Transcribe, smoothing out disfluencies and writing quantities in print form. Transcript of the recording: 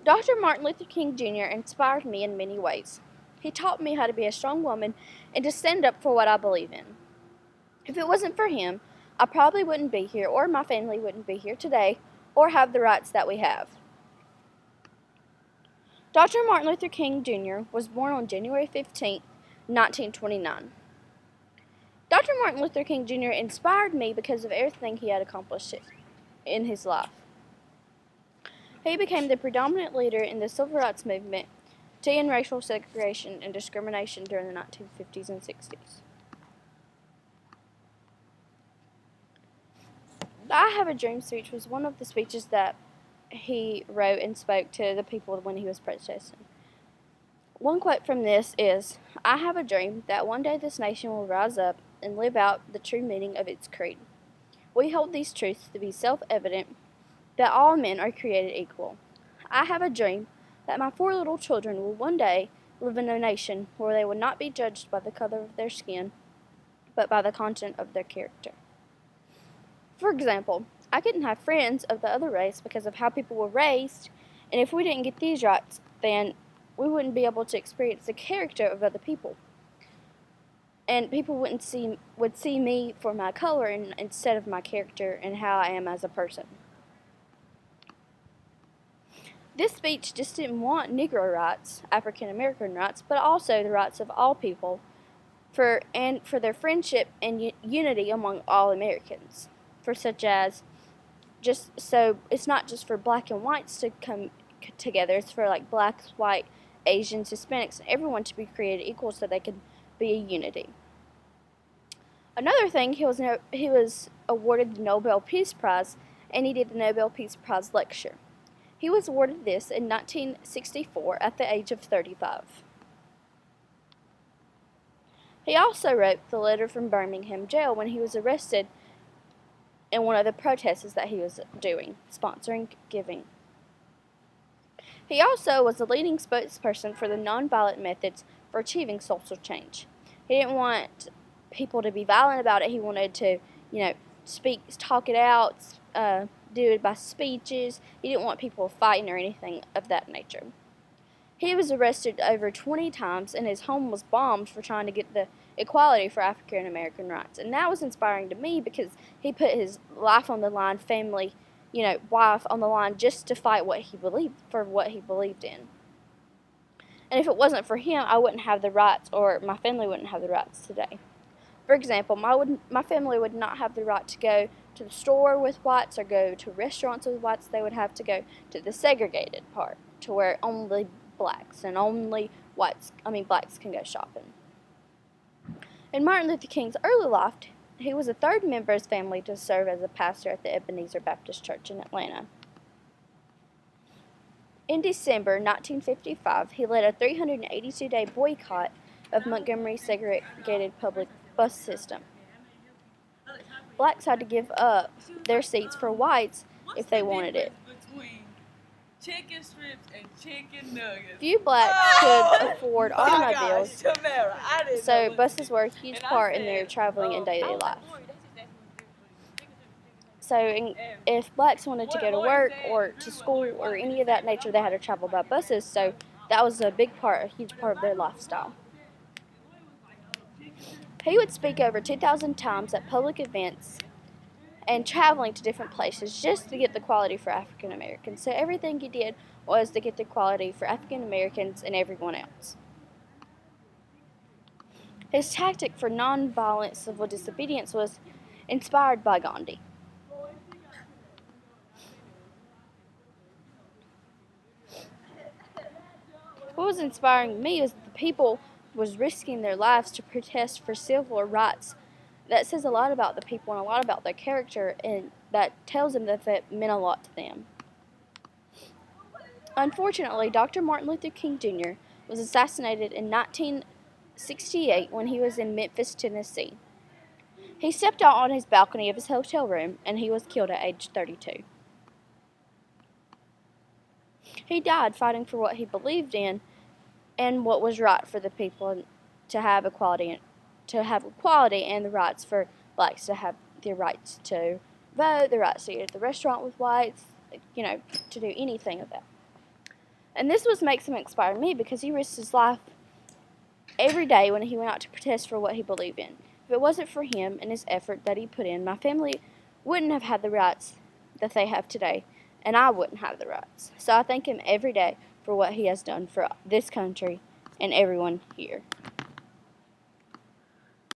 Dr. Martin Luther King Jr. inspired me in many ways. He taught me how to be a strong woman and to stand up for what I believe in. If it wasn't for him, I probably wouldn't be here, or my family wouldn't be here today, or have the rights that we have. Dr. Martin Luther King Jr. was born on January 15, 1929. Dr. Martin Luther King Jr. inspired me because of everything he had accomplished in his life. He became the predominant leader in the civil rights movement to end racial segregation and discrimination during the 1950s and 60s. The I Have a Dream speech was one of the speeches that he wrote and spoke to the people when he was protesting. One quote from this is, "I have a dream that one day this nation will rise up and live out the true meaning of its creed. We hold these truths to be self-evident, that all men are created equal. I have a dream that my 4 little children will one day live in a nation where they will not be judged by the color of their skin, but by the content of their character." For example, I couldn't have friends of the other race because of how people were raised, and if we didn't get these rights, then we wouldn't be able to experience the character of other people. And people would see me for my color instead of my character and how I am as a person. This speech just didn't want Negro rights, African American rights, but also the rights of all people for their friendship and unity among all Americans. For such as, just so it's not just for black and whites to come together, it's for like blacks, white, Asians, Hispanics, everyone to be created equal so they can be a unity. Another thing, he was awarded the Nobel Peace Prize, and he did the Nobel Peace Prize lecture. He was awarded this in 1964 at the age of 35. He also wrote the letter from Birmingham jail when he was arrested in one of the protests that he was doing, sponsoring, giving. He also was the leading spokesperson for the nonviolent methods for achieving social change. He didn't want people to be violent about it. He wanted to, talk it out, do it by speeches. He didn't want people fighting or anything of that nature. He was arrested over 20 times, and his home was bombed for trying to get the equality for African American rights. And that was inspiring to me because he put his life on the line, family, wife on the line just to fight what he believed in. And if it wasn't for him, I wouldn't have the rights, or my family wouldn't have the rights today. For example, my family would not have the right to go to the store with whites or go to restaurants with whites. They would have to go to the segregated part, to where only blacks and only blacks can go shopping. In Martin Luther King's early life, he was the 3rd member of his family to serve as a pastor at the Ebenezer Baptist Church in Atlanta. In December 1955, he led a 382-day boycott of Montgomery's segregated public bus system. Blacks had to give up their seats for whites if they wanted it. Chicken strips and chicken nuggets. Few blacks could afford automobiles, so buses were a huge part in their traveling and daily life. So if blacks wanted to go to work or to school or any of that nature, they had to travel by buses, so that was a huge part of their lifestyle. He would speak over 2,000 times at public events and traveling to different places just to get the equality for African Americans. So everything he did was to get the equality for African Americans and everyone else. His tactic for nonviolent civil disobedience was inspired by Gandhi. What was inspiring me was that the people was risking their lives to protest for civil rights. That says a lot about the people and a lot about their character, and that tells them that it meant a lot to them. Unfortunately, Dr. Martin Luther King Jr. was assassinated in 1968 when he was in Memphis, Tennessee. He stepped out on his balcony of his hotel room, and he was killed at age 32. He died fighting for what he believed in and what was right for the people to have equality and the rights for blacks to have the rights to vote, the rights to eat at the restaurant with whites, to do anything of that. And this was makes him inspire me because he risked his life every day when he went out to protest for what he believed in. If it wasn't for him and his effort that he put in, my family wouldn't have had the rights that they have today, and I wouldn't have the rights. So I thank him every day for what he has done for this country and everyone here.